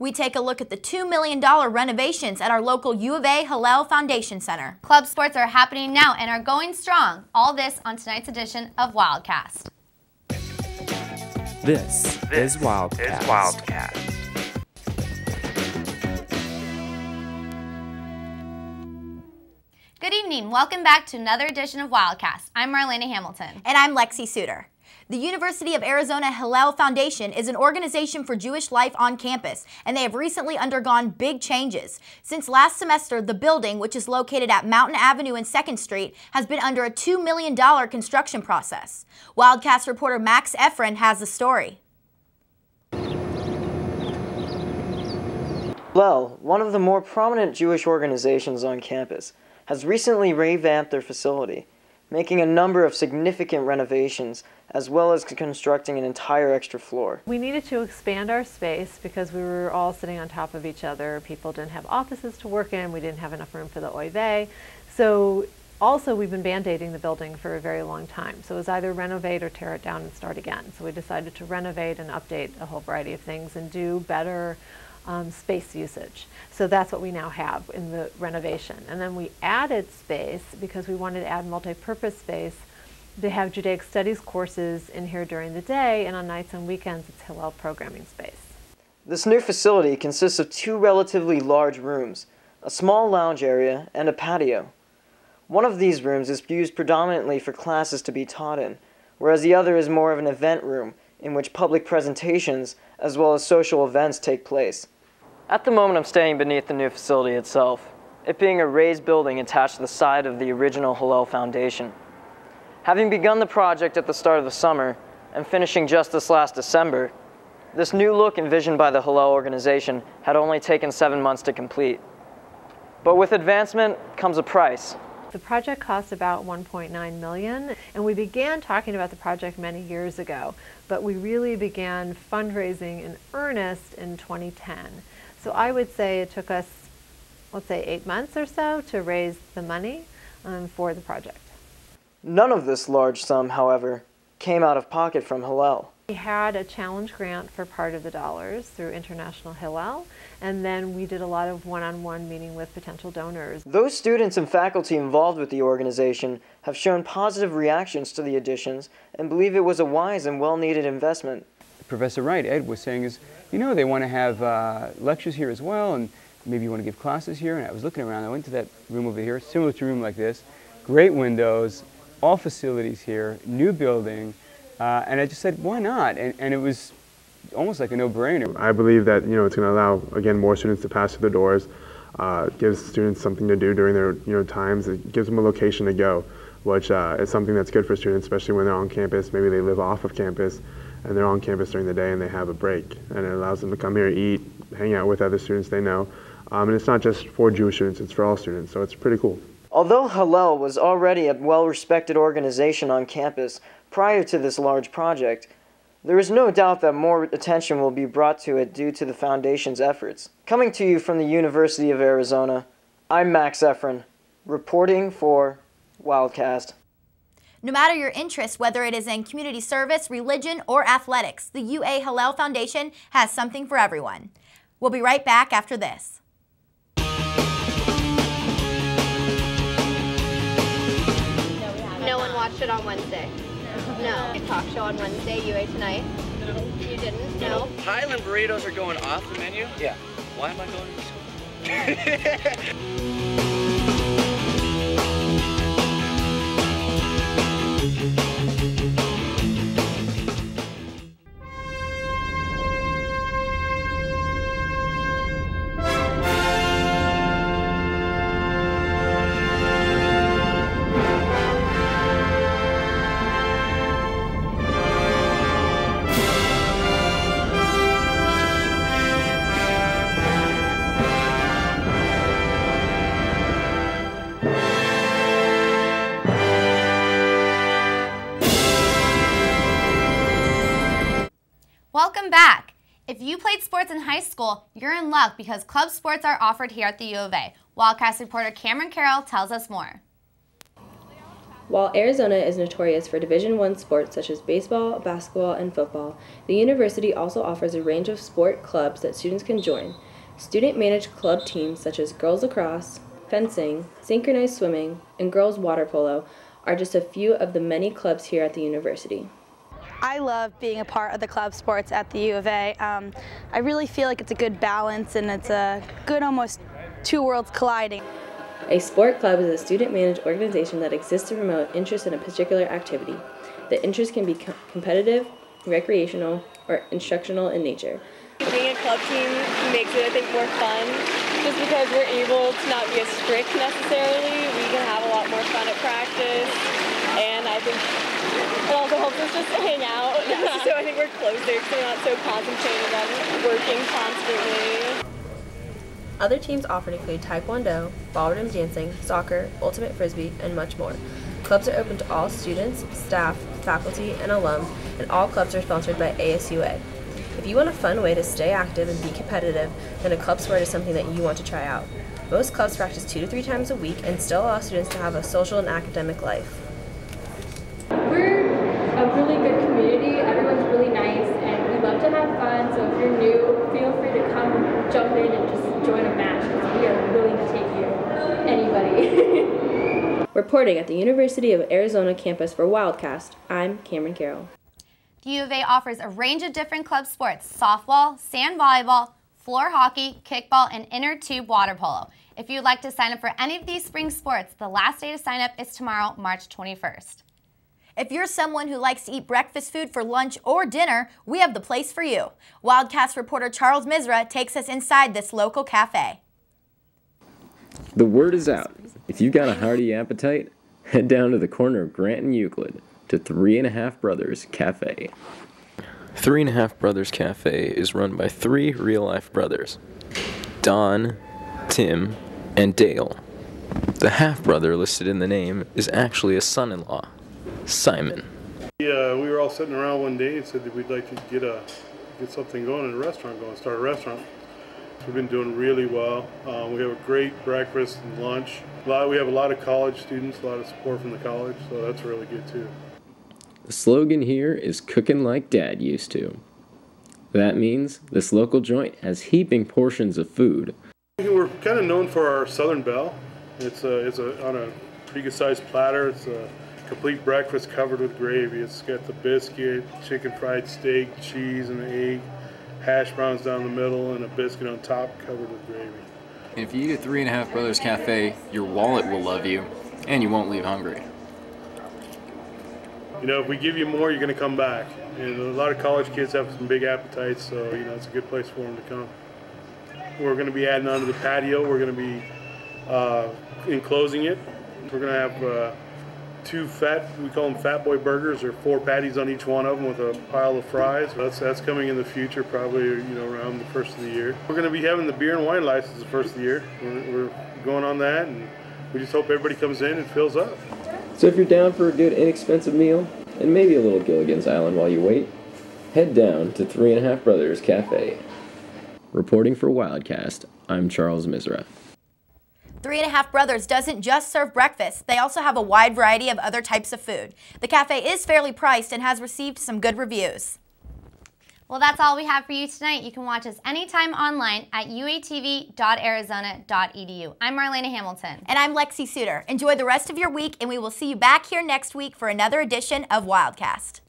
We take a look at the $2 million renovations at our local U of A Hallel Foundation Center. Club sports are happening now and are going strong. All this on tonight's edition of Wildcast. This is Wildcast. Good evening. Welcome back to another edition of Wildcast. I'm Marlena Hamilton. And I'm Lexi Suter. The University of Arizona Hallel Foundation is an organization for Jewish life on campus, and they have recently undergone big changes. Since last semester, the building, which is located at Mountain Avenue and 2nd Street, has been under a $2 million construction process. Wildcast reporter Max Efren has the story. Hallel, one of the more prominent Jewish organizations on campus, has recently revamped their facility, making a number of significant renovations, as well as constructing an entire extra floor. We needed to expand our space because we were all sitting on top of each other. People didn't have offices to work in. We didn't have enough room for the oy vey. So also we've been band-aiding the building for a very long time. So it was either renovate or tear it down and start again. So we decided to renovate and update a whole variety of things and do better space usage. So that's what we now have in the renovation. And then we added space because we wanted to add multi-purpose space to have Judaic Studies courses in here during the day, and on nights and weekends it's Hillel programming space. This new facility consists of 2 relatively large rooms, a small lounge area, and a patio. One of these rooms is used predominantly for classes to be taught in, whereas the other is more of an event room in which public presentations as well as social events take place. At the moment, I'm standing beneath the new facility itself, it being a raised building attached to the side of the original Hallel Foundation. Having begun the project at the start of the summer and finishing just this last December, this new look envisioned by the Hallel organization had only taken 7 months to complete. But with advancement comes a price. The project cost about $1.9 million, and we began talking about the project many years ago, but we really began fundraising in earnest in 2010. So I would say it took us, let's say, 8 months or so to raise the money for the project. None of this large sum, however, came out of pocket from Hallel. We had a challenge grant for part of the dollars through International Hillel, and then we did a lot of one-on-one meeting with potential donors. Those students and faculty involved with the organization have shown positive reactions to the additions and believe it was a wise and well-needed investment. Professor Wright, Ed, was saying is, you know, they want to have lectures here as well, and maybe you want to give classes here. And I was looking around, I went to that room over here, similar to a room like this, great windows, all facilities here, new building, and I just said, why not? And it was almost like a no-brainer. I believe that, you know, it's going to allow, again, more students to pass through the doors, gives students something to do during their, times. It gives them a location to go, which is something that's good for students, especially when they're on campus. Maybe they live off of campus, and they're on campus during the day and they have a break. And it allows them to come here, eat, hang out with other students they know. And it's not just for Jewish students, it's for all students, so it's pretty cool. Although Hallel was already a well-respected organization on campus prior to this large project, there is no doubt that more attention will be brought to it due to the Foundation's efforts. Coming to you from the University of Arizona, I'm Max Efren, reporting for Wildcast. No matter your interest, whether it is in community service, religion, or athletics, the UA Hallel Foundation has something for everyone. We'll be right back after this. No one watched it on Wednesday. No. Talk show on Wednesday, UA Tonight. No. You didn't? No. Highland burritos are going off the menu? Yeah. Why am I going to school? Welcome back. If you played sports in high school, you're in luck because club sports are offered here at the U of A. Wildcast reporter Cameron Carroll tells us more. While Arizona is notorious for Division I sports such as baseball, basketball, and football, the university also offers a range of sport clubs that students can join. Student-managed club teams such as girls lacrosse, fencing, synchronized swimming, and girls water polo are just a few of the many clubs here at the university. I love being a part of the club sports at the U of A. I really feel like it's a good balance and it's a good almost two worlds colliding. A sport club is a student-managed organization that exists to promote interest in a particular activity. The interest can be competitive, recreational, or instructional in nature. Being a club team makes it, I think, more fun, just because we're able to not be as strict necessarily. We can have a lot more fun at practice, and I think it also helps us just hang out. So I think we're closer because we're not so concentrated on working constantly. Other teams offered include Taekwondo, ballroom dancing, soccer, ultimate frisbee, and much more. Clubs are open to all students, staff, faculty, and alum, and all clubs are sponsored by ASUA. If you want a fun way to stay active and be competitive, then a club sport is something that you want to try out. Most clubs practice 2 to 3 times a week and still allow students to have a social and academic life. We're a really good community. Everyone's really nice, and we love to have fun. So if you're new, feel free to come jump in and just join a match, because we are willing to take you, anybody. Reporting at the University of Arizona campus for Wildcast, I'm Cameron Carroll. The U of A offers a range of different club sports: softball, sand volleyball, floor hockey, kickball, and inner tube water polo. If you'd like to sign up for any of these spring sports, the last day to sign up is tomorrow, March 21st. If you're someone who likes to eat breakfast food for lunch or dinner, we have the place for you. Wildcast reporter Charles Misra takes us inside this local cafe. The word is out. If you've got a hearty appetite, head down to the corner of Grant and Euclid to 3½ Brothers Cafe. 3½ Brothers Cafe is run by 3 real-life brothers, Don, Tim, and Dale. The half-brother listed in the name is actually a son-in-law, Simon. We were all sitting around one day and said that we'd like to get something going in a restaurant, start a restaurant. So we've been doing really well. We have a great breakfast and lunch. We have a lot of college students, a lot of support from the college, so that's really good too. The slogan here is cooking like Dad used to. That means this local joint has heaping portions of food. We're kind of known for our Southern Belle. It's on a pretty good sized platter. It's a complete breakfast covered with gravy. It's got the biscuit, chicken fried steak, cheese and egg, hash browns down the middle, and a biscuit on top covered with gravy. If you eat at 3½ Brothers Cafe, your wallet will love you, and you won't leave hungry. You know, if we give you more, you're going to come back. And a lot of college kids have some big appetites, so, you know, it's a good place for them to come. We're going to be adding on to the patio. We're going to be enclosing it. We're going to have 2 we call them Fat Boy burgers, or 4 patties on each one of them with a pile of fries. That's coming in the future, probably, you know, around the first of the year. We're going to be having the beer and wine license the first of the year. We're going on that, and we just hope everybody comes in and fills up. So if you're down for a good inexpensive meal, and maybe a little Gilligan's Island while you wait, head down to 3½ Brothers Cafe. Reporting for Wildcast, I'm Charles Misra. 3½ Brothers doesn't just serve breakfast, they also have a wide variety of other types of food. The cafe is fairly priced and has received some good reviews. Well, that's all we have for you tonight. You can watch us anytime online at uatv.arizona.edu. I'm Marlena Hamilton. And I'm Lexi Suter. Enjoy the rest of your week, and we will see you back here next week for another edition of Wildcast.